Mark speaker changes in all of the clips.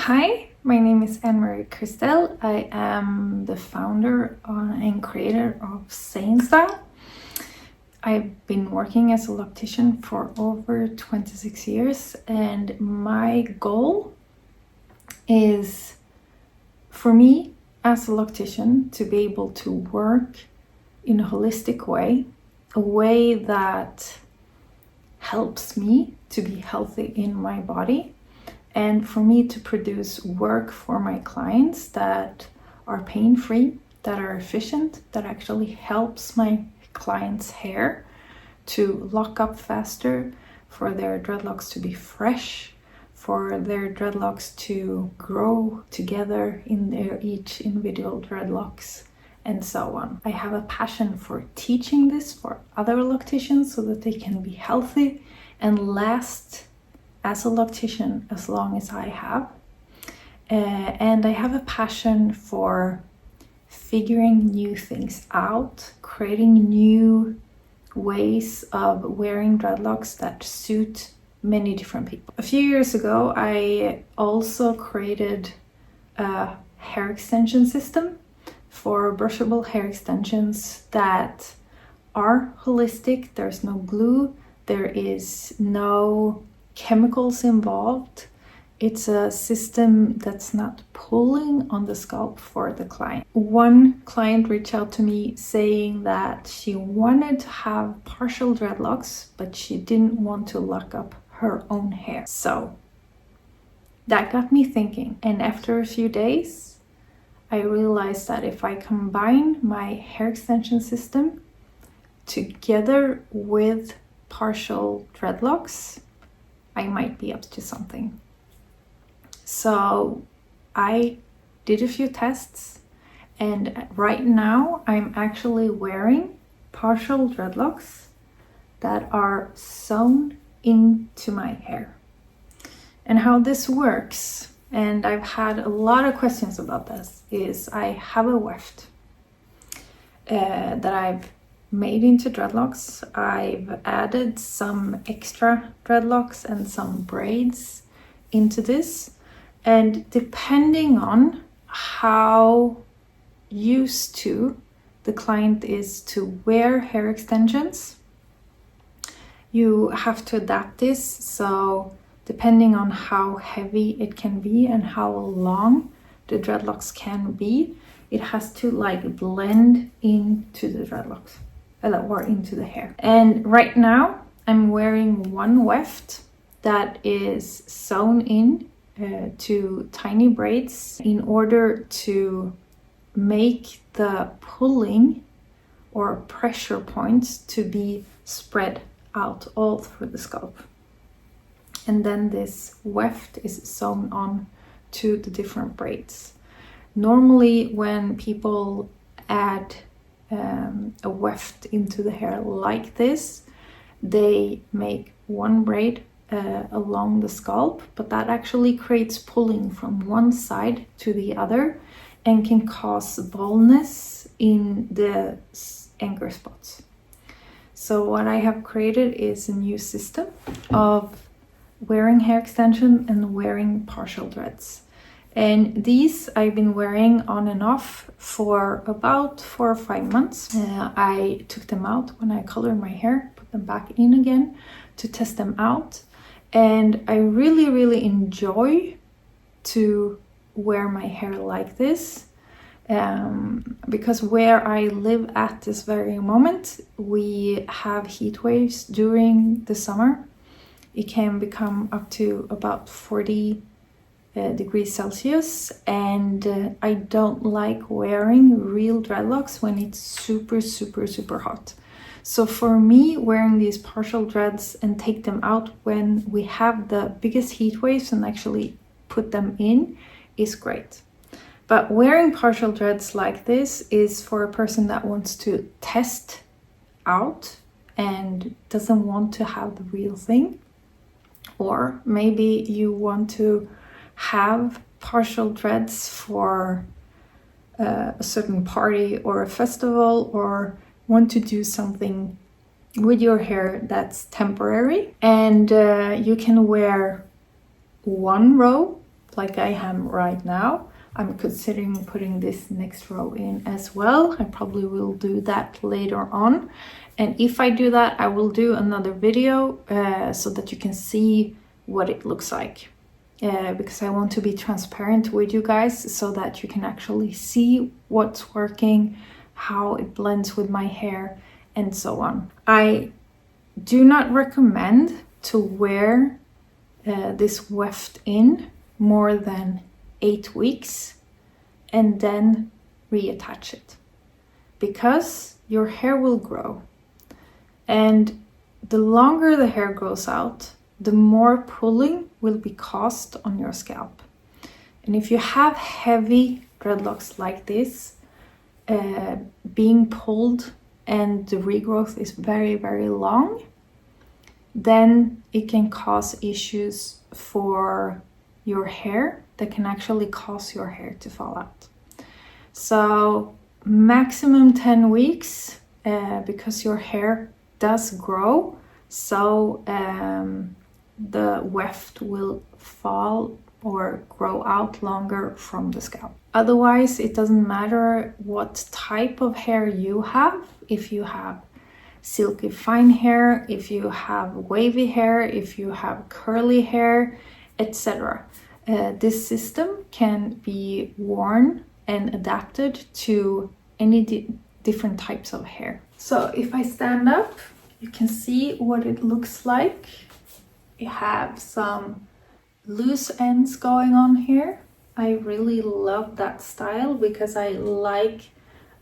Speaker 1: Hi, my name is Anne-Marie Christel. I am the founder and creator of Style. I've been working as a loctician for over 26 years, and my goal is for me as a loctician to be able to work in a holistic way, a way that helps me to be healthy in my body, and for me to produce work for my clients that are pain-free, that are efficient, that actually helps my clients' hair to lock up faster, for their dreadlocks to be fresh, for their dreadlocks to grow together in their each individual dreadlocks, and so on. I have a passion for teaching this for other locticians so that they can be healthy and last as a loctician as long as I have. And I have a passion for figuring new things out, creating new ways of wearing dreadlocks that suit many different people. A few years ago, I also created a hair extension system for brushable hair extensions that are holistic. There's no glue, there is no chemicals involved. It's a system that's not pulling on the scalp for the client. One client reached out to me saying that she wanted to have partial dreadlocks, but she didn't want to lock up her own hair. So that got me thinking, and after a few days I realized that if I combine my hair extension system together with partial dreadlocks, I might be up to something. So I did a few tests, and right now I'm actually wearing partial dreadlocks that are sewn into my hair. And how this works, and I've had a lot of questions about this, is I have a weft that I've made into dreadlocks. I've added some extra dreadlocks and some braids into this, and depending on how used to the client is to wear hair extensions, you have to adapt this. So depending on how heavy it can be and how long the dreadlocks can be, it has to blend into the dreadlocks or into the hair. And right now I'm wearing one weft that is sewn in to tiny braids in order to make the pulling or pressure points to be spread out all through the scalp. And then this weft is sewn on to the different braids. Normally when people add a weft into the hair like this, they make one braid along the scalp, but that actually creates pulling from one side to the other and can cause baldness in the anchor spots. So what I have created is a new system of wearing hair extension and wearing partial dreads. And these I've been wearing on and off for about 4 or 5 months. I took them out when I colored my hair, put them back in again to test them out. And I really enjoy to wear my hair like this, because where I live at this very moment, we have heat waves during the summer. It can become up to about 40 degrees Celsius, and I don't like wearing real dreadlocks when it's super hot. So for me, wearing these partial dreads and take them out when we have the biggest heat waves and actually put them in is great. But wearing partial dreads like this is for a person that wants to test out and doesn't want to have the real thing. Or maybe you want to have partial dreads for a certain party or a festival, or want to do something with your hair that's temporary. And you can wear one row like I am right now. I'm considering putting this next row in as well. I probably will do that later on. And if I do that, I will do another video so that you can see what it looks like. Because I want to be transparent with you guys so that you can actually see what's working, how it blends with my hair, and so on. I do not recommend to wear this weft in more than 8 weeks and then reattach it, because your hair will grow, and the longer the hair grows out, the more pulling will be caused on your scalp. And if you have heavy dreadlocks like this, being pulled and the regrowth is very, very long, then it can cause issues for your hair that can actually cause your hair to fall out. So maximum 10 weeks, because your hair does grow, so the weft will fall or grow out longer from the scalp. Otherwise, it doesn't matter what type of hair you have. If you have silky fine hair, if you have wavy hair, if you have curly hair, etc. This system can be worn and adapted to any different types of hair. So if I stand up, you can see what it looks like. You have some loose ends going on here. I really love that style because I like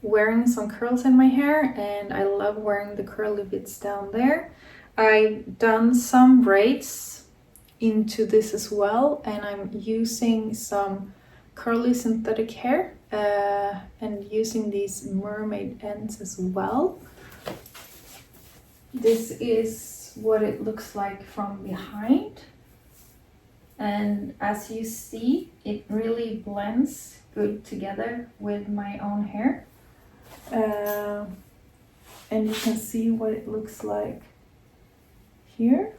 Speaker 1: wearing some curls in my hair, and I love wearing the curly bits down there. I've done some braids into this as well, and I'm using some curly synthetic hair and using these mermaid ends as well. This is what it looks like from behind, and as you see, it really blends good together with my own hair. And you can see what it looks like here.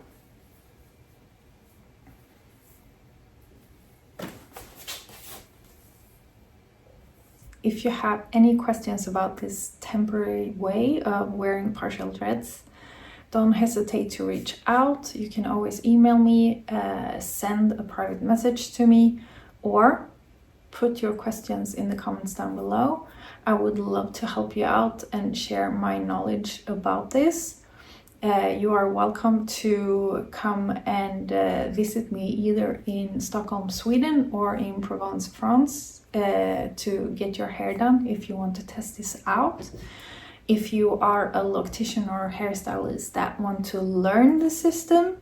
Speaker 1: If you have any questions about this temporary way of wearing partial dreads, don't hesitate to reach out. You can always email me, send a private message to me, or put your questions in the comments down below. I would love to help you out and share my knowledge about this. You are welcome to come and visit me either in Stockholm, Sweden, or in Provence, France, to get your hair done if you want to test this out. If you are a loctician or hairstylist that want to learn the system,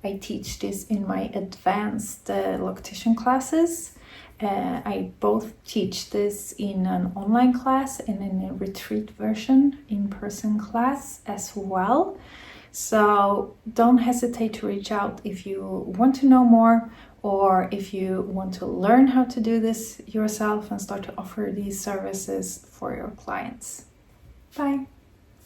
Speaker 1: I teach this in my advanced loctician classes. I both teach this in an online class and in a retreat version in-person class as well. So don't hesitate to reach out if you want to know more, or if you want to learn how to do this yourself and start to offer these services for your clients. Bye!